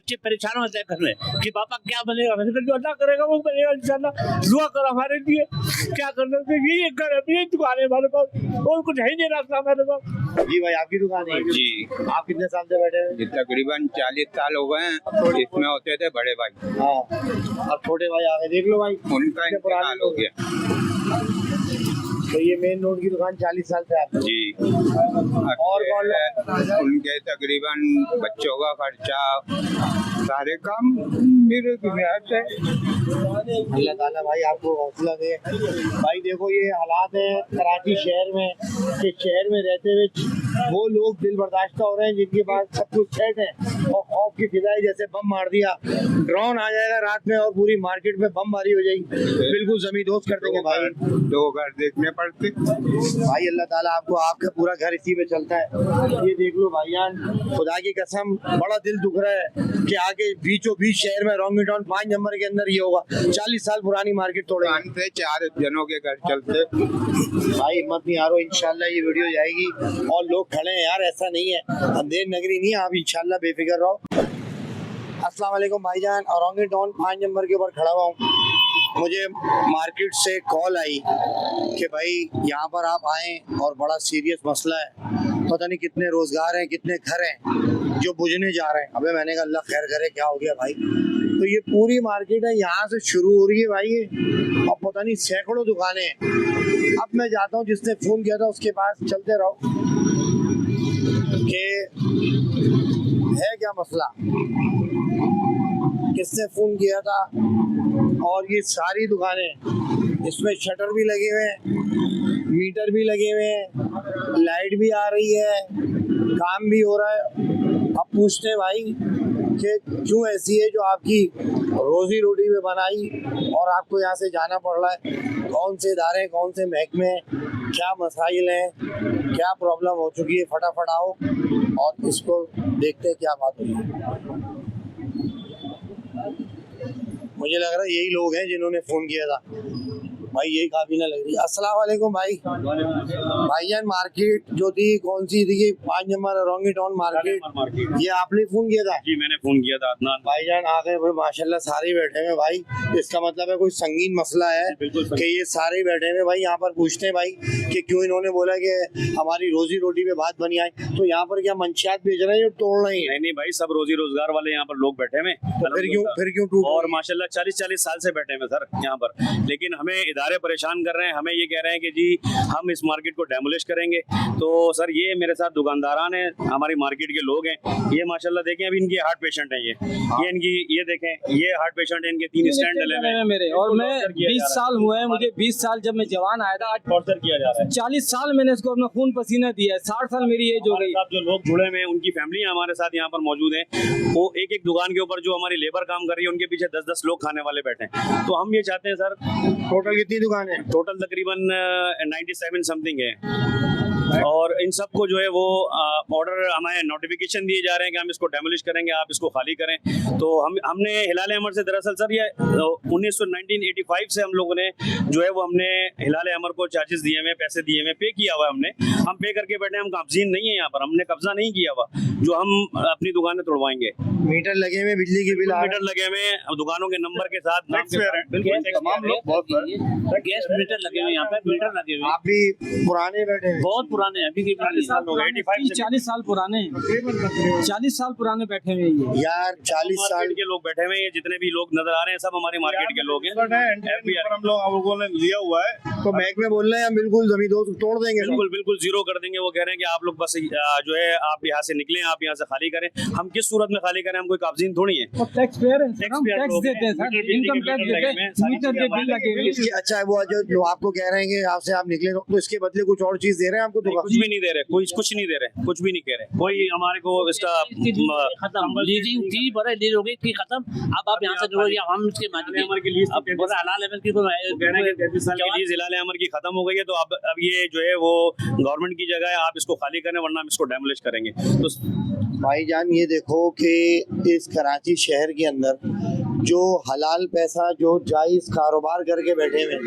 बच्चे परेशान होते हैं घर में कि पापा क्या बनेगा, मैंने कहा जो अल्लाह करेगा वो बनेगा इंशाल्लाह, दुआ करो हमारे लिए। क्या करना है, यही एक घर है, यही दुकान है हमारे पास, और कुछ है ही नहीं रास्ता हमारे पास। जी भाई, आपकी दुकान है? जी, आप कितने साल से बैठे हैं? तकरीबन 40 साल हो गए हैं। इसमें होते थे बड़े भाई। हाँ, अब छोटे भाई आ गए, देख लो भाई, उनका इंतकाल हो गया। तो ये मेन रोड की दुकान 40 साल से आपकी? जी। और कौन उनके तकरीबन बच्चों का खर्चा, सारे काम मेरे दुनिया से। अल्लाह ताला भाई आपको हौसला दे। भाई देखो ये हालात है कराची शहर में, कि शहर में रहते हुए वो लोग दिल बर्दाश्त हो रहे हैं जिनके पास सब कुछ सेट है, और खौफ की फिजाएं, जैसे बम मार दिया, ड्रोन आ जाएगा रात में और पूरी मार्केट में बमबारी हो जाएगी, बिल्कुल जमींदोज कर देंगे भाई। दो घर देखने पड़ते भाई अल्लाह ताला आपको, आपका पूरा घर इसी पे चलता है। ये देख लो भाईजान, खुदा की कसम बड़ा दिल दुख रहा है कि आगे बीचों बीच शहर में रोंगी टाउन 5 नंबर के अंदर ये होगा। 40 साल पुरानी मार्केट तोड़े से 4 जनों के घर चलते। भाई हिम्मत नहीं हारो, इंशाल्लाह ये वीडियो जाएगी और लोग खड़े हैं यार, ऐसा नहीं है, अंधेर नगरी नहीं है, आप इंशाल्लाह बेफिक्र रहो। अस्सलाम वालेकुम भाईजान, औरंगी टाउन 5 नंबर के ऊपर खड़ा हुआ हूँ। मुझे मार्केट से कॉल आई कि भाई यहाँ पर आप आए और बड़ा सीरियस मसला है, पता नहीं कितने रोजगार हैं, कितने घर हैं जो बुझने जा रहे हैं। अबे मैंने कहा अल्लाह खैर करे, क्या हो गया भाई? तो ये पूरी मार्केट है, यहाँ से शुरू हो रही है भाई ये, और पता नहीं सैकड़ों दुकानें हैं। अब मैं जाता हूँ, जिसने फोन किया था उसके पास चलते रहो कि है क्या मसला, किसने फोन किया था। और ये सारी दुकानें, इसमें शटर भी लगे हुए हैं, मीटर भी लगे हुए हैं, लाइट भी आ रही है, काम भी हो रहा है। अब पूछते हैं भाई कि क्यों ऐसी है जो आपकी रोजी रोटी में बनाई और आपको यहाँ से जाना पड़ रहा है, कौन से इदारे, कौन से महकमे, क्या मसाइल हैं, क्या प्रॉब्लम हो चुकी है। फटाफट आओ और इसको देखते हैं क्या बात हुई है। मुझे लग रहा है यही लोग हैं जिन्होंने फोन किया था भाई, यही काबिना लग रही है। अस्सलाम वालेकुम भाई। भाईजान मार्केट जो थी कौन सी थी? 5 नंबर रोंगी टाउन मार्केट, ये आपने फोन किया था? जी मैंने फोन किया था अदनान भाईजान आ गए भाई, माशाल्लाह सारे बैठे हैं भाई, इसका मतलब है कोई संगीन मसला है कि ये सारे बैठे हैं भाई। यहाँ पर पूछते हैं भाई कि क्यों इन्होंने बोला कि हमारी रोजी रोटी में बात बनी आई, तो यहाँ पर क्या मंशियात बेच रहे हैं या तोड़ रहे हैं? नहीं भाई, सब रोजी रोजगार वाले यहाँ पर लोग बैठे हुए, फिर क्यों टूट? और माशाल्लाह 40-40 साल से बैठे हुए सर यहाँ पर, लेकिन हमें इदारे परेशान कर रहे हैं। हमें ये कह रहे हैं कि जी हम इस मार्केट को डेमोलिश करेंगे। तो सर ये मेरे साथ दुकानदारान हैं, हमारी मार्केट के लोग हैं। ये माशाल्लाह देखें, अभी इनके हार्ट पेशेंट हैं, ये इनकी, ये देखें ये हार्ट पेशेंट है, इनके 3 स्टैंड डले हुए हैं मेरे, और मैं 20 साल हुए हैं मुझे, 20 साल जब मैं जवान आया था, आज टॉर्चर किया जा रहा है। 40 साल मैंने इसको अपना खून पसीना दिया है, 60 साल मेरी एज हो गई। जो लोग जुड़े हुए हैं उनकी फैमिली हमारे साथ यहाँ पर मौजूद है, वो एक एक दुकान के ऊपर जो हमारी लेबर काम कर रही है उनके पीछे 10-10 लोग खाने वाले बैठे हैं। तो हम ये चाहते हैं सर, टोटल कितनी दुकान है? टोटल तकरीबन 97 समथिंग है, और इन सबको जो है वो ऑर्डर हमें नोटिफिकेशन दिए जा रहे हैं कि हम इसको डेमोलिश करेंगे, आप इसको खाली करें। तो हमने हिलाल अमर से, दरअसल सर ये 1985 से हम लोगों ने जो है वो हमने हिलाल अमर को चार्जेस दिए हुए, पैसे दिए हुए, पे किया हुआ है हमने, हम पे करके बैठे, हम काब्जीन नहीं है यहाँ पर, हमने कब्जा नहीं किया हुआ जो हम अपनी दुकानें तोड़वाएंगे। मीटर लगे हुए, बिजली के बिल मीटर लगे हुए, दुकानों के नंबर के साथ तमाम लोग बहुत गैस मीटर लगे हुए, यहाँ पे मीटर लगे हुए। आप भी पुराने बैठे हैं? बहुत पुराने, अभी के 40 साल पुराने, 40 साल पुराने, 40 साल पुराने बैठे हुए हैं यार। 40 साल के लोग बैठे हुए हैं, जितने भी लोग नजर आ रहे हैं सब हमारे मार्केट के लोग हैं। हम लोगों ने लिया हुआ है, तो महकमे बोल रहे हैं हम बिल्कुल जमीन तोड़ देंगे, बिल्कुल जीरो कर देंगे। वो कह रहे हैं कि आप लोग बस जो है आप यहाँ से निकलें, आप यहाँ से खाली करें। हम किस सूरत में खाली करें? हम कोई काब्जीन थोड़ी है, टैक्स पेयर हैं, टैक्स देते हैं सर, इनकम टैक्स देते हैं, मीटर के बिल लगे हुए हैं। अच्छा वो जो आपको कह रहे हैं कि यहाँ से आप निकले, तो इसके बदले कुछ और चीज दे रहे हैं आपको? तो कुछ भी नहीं दे रहे, कुछ नहीं दे रहे, कुछ भी नहीं कह रहे। कोई हमारे को इसका खत्म, लीजिंग थी बड़े लीज हो गई थी खत्म। अब आप यहाँ से जो हम इसके हिलाल अमर की खत्म हो गई है, तो अब ये जो है वो गवर्नमेंट की जगह है, आप इसको खाली करें वरना हम इसको डेमोलिश करेंगे। तो भाईजान ये देखो कि इस कराची शहर के अंदर जो हलाल पैसा, जो जायज कारोबार करके बैठे हुए,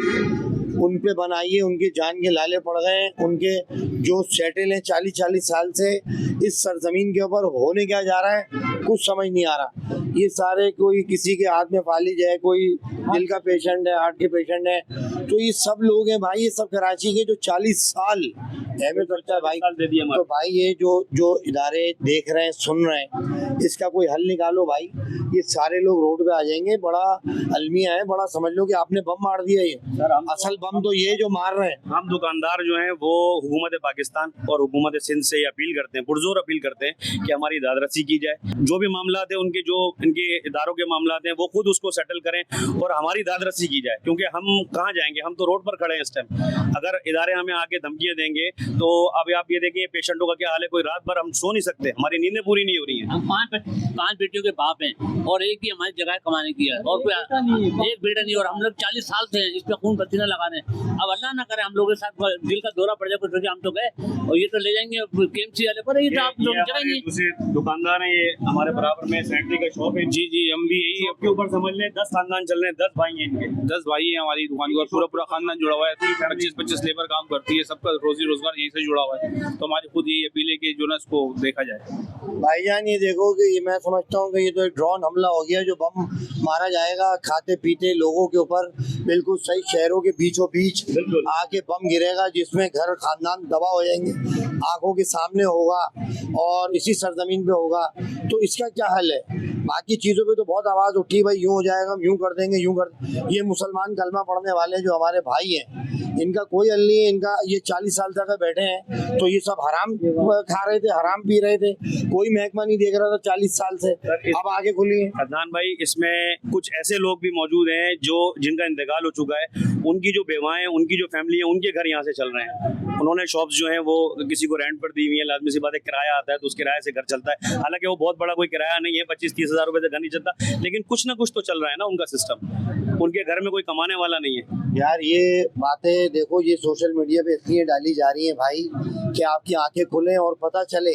उन पे बनाइए, उनकी जान के लाले पड़ गए हैं, उनके जो सेटल हैं 40-40 साल से इस सरजमीन के ऊपर, होने क्या जा रहा है कुछ समझ नहीं आ रहा। ये सारे कोई किसी के हाथ में फालिज है, कोई दिल का पेशेंट है, हार्ट के पेशेंट है, तो ये सब लोग हैं भाई, ये सब कराची के जो 40 साल अहमियत रखता है भाई। तो भाई ये जो इदारे देख रहे हैं, सुन रहे हैं, इसका कोई हल निकालो भाई। ये सारे लोग रोड पे आ जाएंगे, बड़ा अलमिया है, बड़ा समझ लो कि आपने बम मार दिया। ये असल बम तो ये जो मार रहे हैं। हम दुकानदार जो हैं वो हुकूमत पाकिस्तान और हुकूमत सिंध से अपील करते हैं, पुरजोर अपील करते हैं कि हमारी दादरसी की जाए। जो भी मामला है उनके, जो इनके इदारों के मामला हैं, वो खुद उसको सेटल करें और हमारी दादरसी की जाए, क्योंकि हम कहाँ जाएंगे, हम तो रोड पर खड़े हैं इस टाइम। अगर इदारे हमें आके धमकियां देंगे तो अब आप ये देखिए पेशेंटों का क्या हाल है, कोई रात भर हम सो नहीं सकते, हमारी नींदें पूरी नहीं हो रही हैं। हम पांच बेटियों के बाप हैं और एक ही हमारी जगह कमाने की है, और कोई एक बेटा नहीं, और हम लोग 40 साल से हैं इस पे खून पसीना लगा रहे हैं। अब अल्लाह ना करे हम लोगों के साथ दिल का दौरा पड़ जाए, कुछ हम तो गए और ये तो ले जाएंगे केएमसी वाले पर, ये तो आप जगह नहीं। दूसरे दुकानदार हैं, ये हमारे बराबर में सैनिटरी का शॉप है। जी हम भी यही के ऊपर समझ लें 10 खानदान चल रहे हैं, 10 भाई हैं इनके, 10 भाई हैं हमारी दुकान के, और पूरा खानदान जुड़ा हुआ है। 25 लेबर काम करती है, सबका रोजी रोजगार यहीं से जुड़ा हुआ है। तो हमारी खुद यही अपील है कि जो ना इसको देखा जाए। भाईजान ये देखो कि ये मैं समझता हूँ कि ये तो एक ड्रोन हमला हो गया, जो बम मारा जाएगा खाते पीते लोगों के ऊपर, बिल्कुल सही शहरों के बीचों बीच आके बम गिरेगा, जिसमें घर खानदान तबाह हो जाएंगे, आंखों के सामने होगा और इसी सरजमीन पे होगा। तो इसका क्या हल है? बाकी चीज़ों पे तो बहुत आवाज़ उठी, भाई यूँ हो जाएगा, यूँ कर देंगे, यूँ कर। ये मुसलमान कलमा पढ़ने वाले जो हमारे भाई हैं, इनका कोई हल नहीं है। इनका ये 40 साल तक बैठे हैं, तो ये सब हराम खा रहे थे, हराम पी रहे थे, कोई महकमा नहीं देख रहा था 40 साल से। अब आगे खुली है। अदनान भाई, इसमें कुछ ऐसे लोग भी मौजूद हैं जो जिनका इंतकाल हो चुका है, उनकी जो बेवाएं, उनकी जो फैमिली है, उनके घर यहाँ से चल रहे हैं। उन्होंने शॉप्स जो हैं वो किसी को रेंट पर दी हुई है, लाजमी सी बात है, किराया आता है तो उस किराए से घर चलता है। हालांकि वो बहुत बड़ा कोई किराया नहीं है, 25-30 हज़ार रुपए से घर नहीं चलता, लेकिन कुछ ना कुछ तो चल रहा है ना उनका सिस्टम। उनके घर में कोई कमाने वाला नहीं है। यार ये बातें देखो, ये सोशल मीडिया पे इसलिए डाली जा रही है भाई कि आपकी आंखें खुलें और पता चले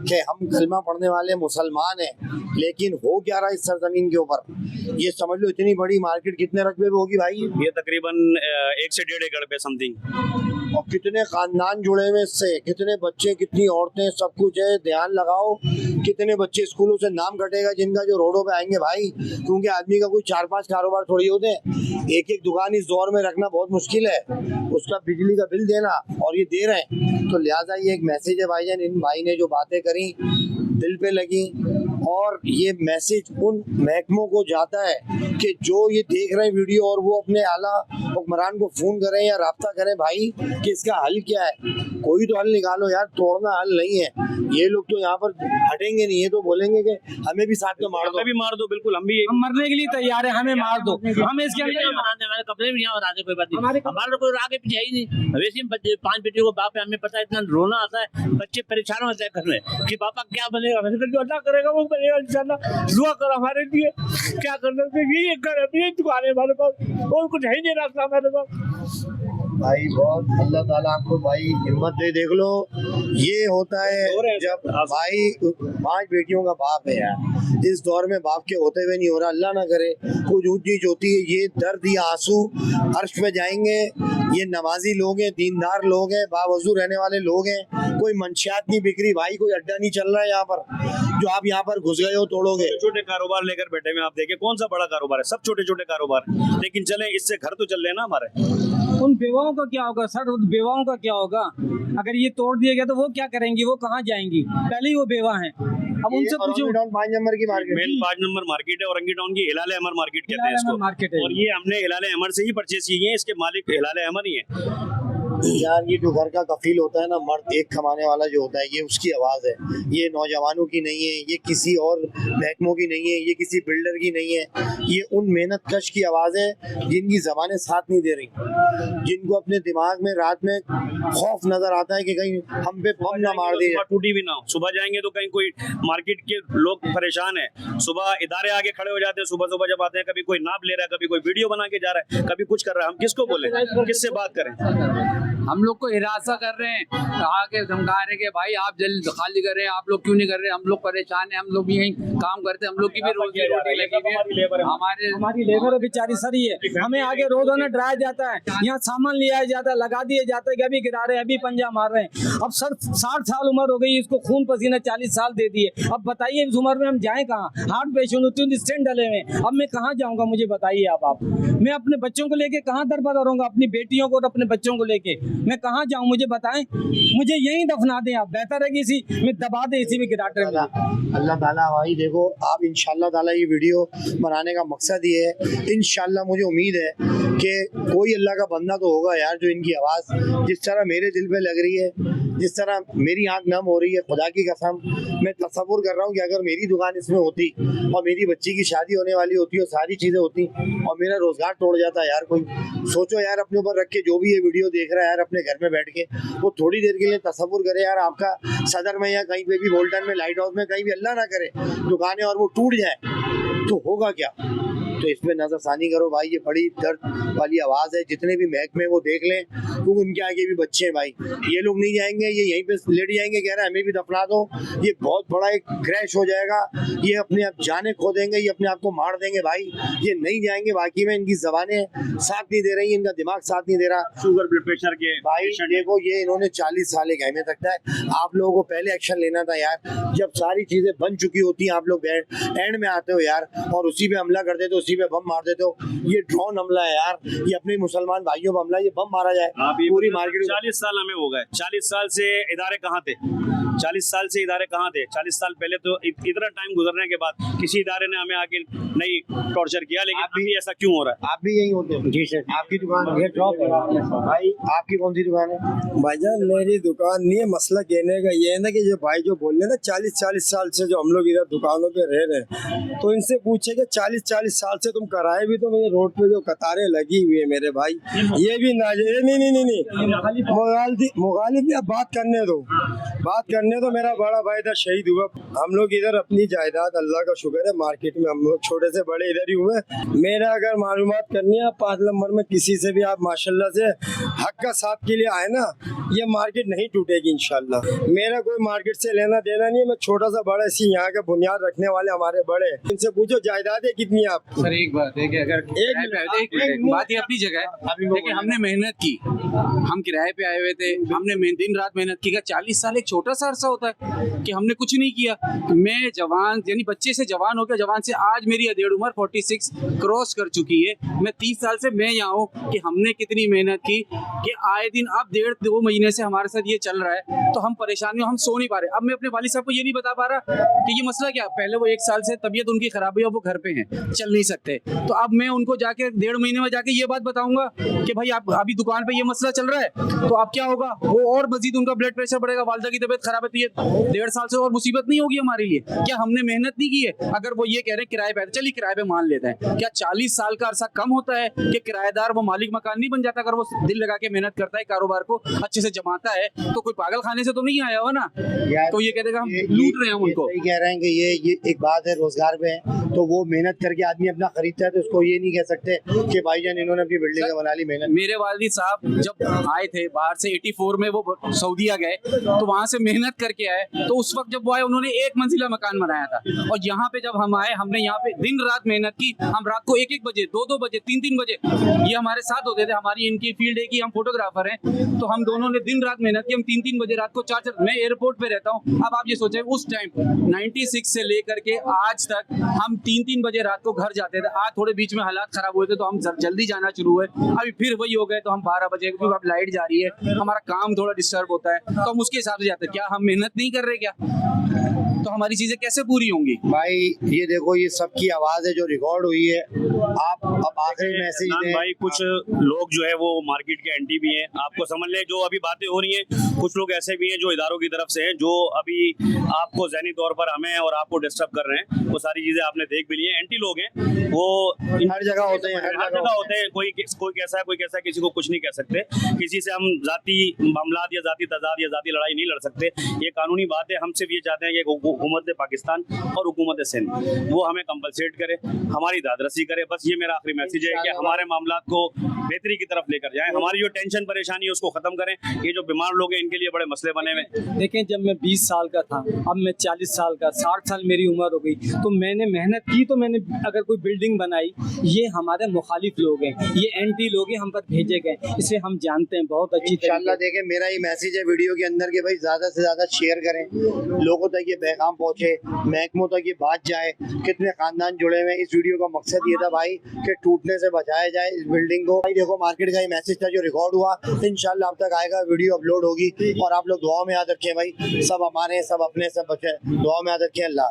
कि हम कलमा पढ़ने वाले मुसलमान हैं, लेकिन हो क्या रहा है इस सरजमीन के ऊपर। ये समझ लो इतनी बड़ी मार्केट कितने रकबे पे होगी भाई? ये तकरीबन 1 से 1.5 एकड़ पे समथिंग। और कितने खानदान जुड़े हुए इससे, कितने बच्चे, कितनी औरतें, सब कुछ है। ध्यान लगाओ कितने बच्चे स्कूलों से नाम कटेगा जिनका, जो रोडों पे आएंगे भाई, क्योंकि आदमी का कोई 4-5 कारोबार थोड़ी होते हैं। एक दुकान इस दौर में रखना बहुत मुश्किल है, उसका बिजली का बिल देना, और ये दे रहे हैं। तो लिहाजा ये एक मैसेज है भाईजान, इन भाई ने जो बातें करी दिल पे लगी, और ये मैसेज उन महकमों को जाता है कि जो ये देख रहे हैं वीडियो, और वो अपने आला हुक्मरान को फोन करें या राब्ता करें भाई कि इसका हल क्या है। कोई तो हल निकालो यार, तोड़ना हल नहीं है। ये लोग तो यहाँ पर हटेंगे नहीं, ये तो बोलेंगे कि हमें भी साथ में मार दो, हमें भी मार दो। बिल्कुल, हम मरने के लिए तैयार है, हमें मार दो, हमें इसके अंदर हमारे कपड़े भी यहाँ बना दे, कोई बात नहीं, हमारे कोई आगे पीछे है ही नहीं। वैसे ही 5 बेटियों को बाप है, हमें पता है, इतना रोना आता है, बच्चे परेशान होते हैं घर में कि पापा क्या बनेगा। जो अल्लाह करेगा वो बनेगा इंशाल्लाह। दुआ करो हमारे लिए, क्या करना चाहिए। ये घर है, ये दुकान है हमारे पास, और कुछ है ही नहीं रास्ता हमारे पास भाई। बहुत अल्लाह ताला आपको भाई हिम्मत दे। देख लो ये होता है जब भाई 5 बेटियों का बाप है यार, इस दौर में बाप के होते हुए नहीं हो रहा। अल्लाह ना करे कुछ ऊंच नीच होती है, ये दर्द, ये आंसू अर्श पे जाएंगे। ये नमाजी लोग हैं, दीनदार लोग हैं, बावजू रहने वाले लोग हैं, कोई मंशियात नहीं बिक्री भाई, कोई अड्डा नहीं चल रहा है यहाँ पर जो आप यहाँ पर घुस गए हो तोड़ोगे। छोटे कारोबार लेकर बैठे हुए आप देखें, कौन सा बड़ा कारोबार है, सब छोटे छोटे कारोबार, लेकिन चले इससे घर तो चल रहे हैं ना हमारे। उन बेवाओं का क्या होगा सर? उन बेवाओं का क्या होगा? अगर ये तोड़ दिया गया तो वो क्या करेंगी, वो कहाँ जाएंगी? पहले ही वो बेवा हैं। अब उनसे पूछो। 5 नंबर की मार्केट, मेन 5 नंबर मार्केट है, औरंगी टाउन की हिलाल अहमर मार्केट कहते हैं इसको, मार्केट है। और ये हमने हिलाल अहमर से ही परचेज की है, इसके मालिक हिलाल अहमर ही है। यार ये जो घर का कफील होता है ना, मर्द एक कमाने वाला जो होता है, ये उसकी आवाज़ है। ये नौजवानों की नहीं है, ये किसी और महकमों की नहीं है, ये किसी बिल्डर की नहीं है। ये उन मेहनत कश की आवाज़ है जिनकी ज़बानें साथ नहीं दे रही, जिनको अपने दिमाग में रात में खौफ नजर आता है कि कहीं हम पे बम ना मार दिए, टूटी भी ना हो। सुबह जाएंगे तो कहीं कोई मार्केट के लोग परेशान है, सुबह इदारे आगे खड़े हो जाते हैं, सुबह सुबह जब आते हैं, कभी कोई नाप ले रहा है, कभी कोई वीडियो बना के जा रहा है, कभी कुछ कर रहा है, हम किसको बोले, किससे बात करें? हम लोग को हिरासा कर रहे हैं, आके धमका रहे हैं कि भाई आप जल्द खाली कर रहे हैं, आप लोग क्यों नहीं कर रहे, हम लोग परेशान हैं, हम लोग भी यहीं काम करते हैं, हम लोग की भी रोजी रोटी लगी हुई है, हमारी लेबर बेचारी सरी है, हमें आगे रोजाना डराया जाता है, यहाँ सामान लिया जाता है, लगा दिए जाते हैं कि अभी गिरा रहे हैं, अभी पंजा मार रहे हैं। अब सर 60 साल उम्र हो गई, इसको खून पसीना 40 साल दे दिए, अब बताइए इस उम्र में हम जाएं कहाँ? हार्ट पेशेंट होती हूँ, स्टेंट डले हुए, अब मैं कहाँ जाऊँगा? मुझे बताइए आप मैं अपने बच्चों को लेके कहाँ दर बदर रहूँगा? अपनी बेटियों को और अपने बच्चों को लेके मैं कहाँ जाऊँ? मुझे बताएं, मुझे यहीं दफना दें आप, बेहतर है कि इसी में दबा दें, इसी में गिराटे में। अल्लाह ताला भाई देखो, आप इंशाल्लाह ताला ये वीडियो बनाने का मकसद ये है, इंशाल्लाह मुझे उम्मीद है कि कोई अल्लाह का बंदा तो होगा यार जो इनकी आवाज़ जिस तरह मेरे दिल पे लग रही है, जिस तरह मेरी आंख नम हो रही है, खुदा की कसम मैं तसव्वुर कर रहा हूँ कि अगर मेरी दुकान इसमें होती और मेरी बच्ची की शादी होने वाली होती और सारी चीज़ें होती और मेरा रोज़गार तोड़ जाता यार कोई। सोचो यार, अपने ऊपर रख के जो भी ये वीडियो देख रहा है यार, अपने घर में बैठ के वो थोड़ी देर के लिए तसव्वुर करे यार, आपका सदर में या कहीं पे भी बोल्टन में, लाइट हाउस में, कहीं भी अल्लाह ना करे दुकानें और वो टूट जाए तो होगा क्या? तो इसमें नजरसानी करो भाई, ये बड़ी दर्द वाली आवाज़ है। जितने भी महकमे वो देख लें, क्योंकि उनके आगे भी बच्चे हैं भाई, ये लोग नहीं जाएंगे, ये यहीं पे लेट जाएंगे, कह रहे हैं हमें भी दफना दो, ये बहुत बड़ा एक क्रैश हो जाएगा, ये अपने आप जाने खो देंगे, ये अपने आप को मार देंगे भाई, ये नहीं जाएंगे। बाकी में इनकी जबानें साथ नहीं दे रही, इनका दिमाग साथ नहीं दे रहा। शुगर ब्लड प्रेशर के भाई देखो, ये इन्होंने 40 साल एक अहमियत रखता है। आप लोगों को पहले एक्शन लेना था यार, जब सारी चीजें बन चुकी होती हैं, आप लोग एंड में आते हो यार और उसी पे हमला कर देते हो, उसी पे बम मार देते हो। ये ड्रोन हमला है यार, ये अपने मुसलमान भाइयों पर हमला, ये बम मारा जाए पूरी मार्केट। 40 साल हमें हो गए, 40 साल से इदारे कहाँ थे? 40 साल से इदारे कहाँ थे? 40 साल पहले तो इतना टाइम गुजरने के बाद किसी इदारे ने हमें आके नहीं टॉर्चर किया, लेकिन अभी ऐसा क्यों हो रहा है? आप भी यही होते हो? जी सर। आपकी दुकान ये ड्रॉप है भाई, आपकी कौन सी दुकान है? भाईजान मेरी दुकान नहीं है, मसला कहने का ये है ना कि जो भाई जो बोल रहे ना 40 साल से जो हम लोग इधर दुकानों पे रह रहे हैं, तो इनसे पूछे कि 40 साल से तुम कराए भी तो मेरे रोड पे जो कतारें लगी हुई है मेरे भाई, ये भी ना नहीं मुगालिफ, अब बात करने दो। मेरा बड़ा भाई था, शहीद हुआ। हम लोग इधर अपनी जायदाद, अल्लाह का शुक्र है, मार्केट में हम लोग छोटे से बड़े इधर ही हुए। मेरा अगर मालूमात करनी है 5 नंबर में किसी से भी, आप माशाल्लाह से हक का साथ के लिए आए ना, ये मार्केट नहीं टूटेगी इंशाल्लाह। मेरा कोई मार्केट से लेना देना नहीं है, मैं छोटा सा बड़ा इसी यहाँ का बुनियाद रखने वाले हमारे बड़े, इनसे पूछो जायदादें कितनी है आपकी। सर एक बात है कि अगर बात ही अपनी जगह है, लेकिन हमने मेहनत की, हम किराए पे आए हुए थे, हमने दिन रात मेहनत की। 40 साल एक छोटा सा अरसा होता है कि हमने कुछ नहीं किया। मैं जवान, यानी बच्चे से जवान हो गया, जवान से आज मेरी अधेड़ उम्र 46 क्रॉस कर चुकी है। मैं 30 साल से मैं यहाँ हूँ कि हमने कितनी मेहनत की कि आए दिन अब 1.5-2 महीने से हमारे साथ ये चल रहा है, तो हम परेशानियों, हम सो नहीं पा रहे। अब मैं अपने वालिद साहब को ये नहीं बता पा रहा कि ये मसला क्या। पहले वो 1 साल से तबीयत उनकी खराब हुई, अब वो घर पे हैं, चल नहीं सकते, तो अब मैं उनको जाके 1.5 महीने में जाके ये बात बताऊंगा कि भाई आप अभी दुकान पे ये मसला चल रहा है, तो अब क्या होगा, वो और मजीद उनका ब्लड प्रेशर बढ़ेगा, वालिदा की तबीयत खराब है, तो ये 1.5 साल से और मुसीबत नहीं होगी हमारे लिए? क्या हमने मेहनत नहीं की है? अगर वो ये कह रहे हैं किराए पे, चलिए किराए पे मान लेते हैं, क्या 40 साल का अरसा कम होता है कि किराएदार वो मालिक मकान नहीं बन जाता? अगर वो दिल लगा के मेहनत करता है, कारोबार को अच्छे से जमाता है, तो कोई पागल खाने से तो नहीं आया हो ना, तो ये कह देगा हम लूट रहे हैं उनको। कह रहे हैं कि ये एक बात है, रोजगार पे है तो वो मेहनत करके आदमी अपना खरीदता है, तो उसको ये नहीं कह सकते कि भाईजान इन्होंने अपनी बिल्डिंग बना ली मेहनत। मेरे वालिद साहब जब आए थे बाहर से 84 में, वो सऊदीया गए, तो वहाँ से मेहनत करके आए, तो उस वक्त जब वो आए उन्होंने 1 मंजिला मकान बनाया था, और यहाँ पे जब हम आए, हमने यहाँ पे दिन रात मेहनत की। हम रात को 1-1 बजे, 2-2 बजे, 3-3 बजे ये हमारे साथ होते थे। हमारी इनकी फील्ड है कि हम फोटोग्राफर हैं, तो हम दोनों ने दिन रात मेहनत की। हम 3-3 बजे रात को 4-4, मैं एयरपोर्ट पे रहता हूँ। अब आप ये सोचें, उस टाइम 96 से लेकर के आज तक हम 3-3 बजे रात को घर जाते थे। आज थोड़े बीच में हालात खराब हुए थे तो हम जल्दी जाना शुरू हुए, अभी फिर वही हो गए तो हम 12 बजे, क्योंकि अब लाइट जा रही है, हमारा काम थोड़ा डिस्टर्ब होता है, तो हम उसके हिसाब से जाते हैं। क्या हम मेहनत नहीं कर रहे क्या? तो हमारी चीजें कैसे पूरी होंगी? भाई ये देखो, ये सबकी आवाज है जो रिकॉर्ड हुई है। आप अब आखिरी मैसेज दें भाई। कुछ लोग जो है वो मार्केट के एंटी भी हैं, आपको समझ लें। जो अभी बातें हो रही हैं, कुछ लोग ऐसे भी हैं जो इदारों की तरफ से हैं, जो अभी आपको ज़हनी तौर पर हमें और आपको डिस्टर्ब कर रहे हैं। वो सारी चीजें आपने देख भी ली हैं। एंटी लोग हैं, वो हर जगह होते हैं, हर जगह होते हैं। कोई कैसा है, कोई कैसा, किसी को कुछ नहीं कह सकते। किसी से हम जाती मामलात या जाती तजाद या जाती लड़ाई नहीं लड़ सकते। ये कानूनी बात है। हम सिर्फ ये चाहते हैं कि हुकूमत पाकिस्तान और हुकूमत सिंध वो हमें कंपलसेट करे, हमारी दादरसी करे। बस ये मेरा आखिरी मैसेज है कि हमारे मामलात को बेहतरी की तरफ लेकर जाएं, हमारी जो टेंशन परेशानी है उसको ख़त्म करें। ये जो बीमार लोग हैं इनके लिए बड़े मसले बने हुए हैं। देखें, जब मैं 20 साल का था, अब मैं 40 साल का, 60 साल मेरी उम्र हो गई, तो मैंने मेहनत की, तो मैंने अगर कोई बिल्डिंग बनाई, ये हमारे मुखालिफ लोग हैं, ये एंटी लोग हैं, हम पर भेजे गए, इसे हम जानते हैं बहुत अच्छी इंशाल्लाह। देखें, मेरा ही मैसेज है वीडियो के अंदर कि भाई ज़्यादा से ज़्यादा शेयर करें, लोगों तक ये पैगाम पहुँचे, महकमों तक ये बात जाए। कितने ख़ानदान जुड़े हुए हैं, इस वीडियो का मकसद ये था भाई कि टूटने से बचाया जाए इस बिल्डिंग को। भाई देखो, मार्केट का ये मैसेज था जो रिकॉर्ड हुआ, इंशाल्लाह अब तक आएगा, वीडियो अपलोड होगी। और आप लोग दुआ में याद रखें भाई, सब हमारे, सब अपने, सब बच्चे, दुआ में याद रखें। अल्लाह।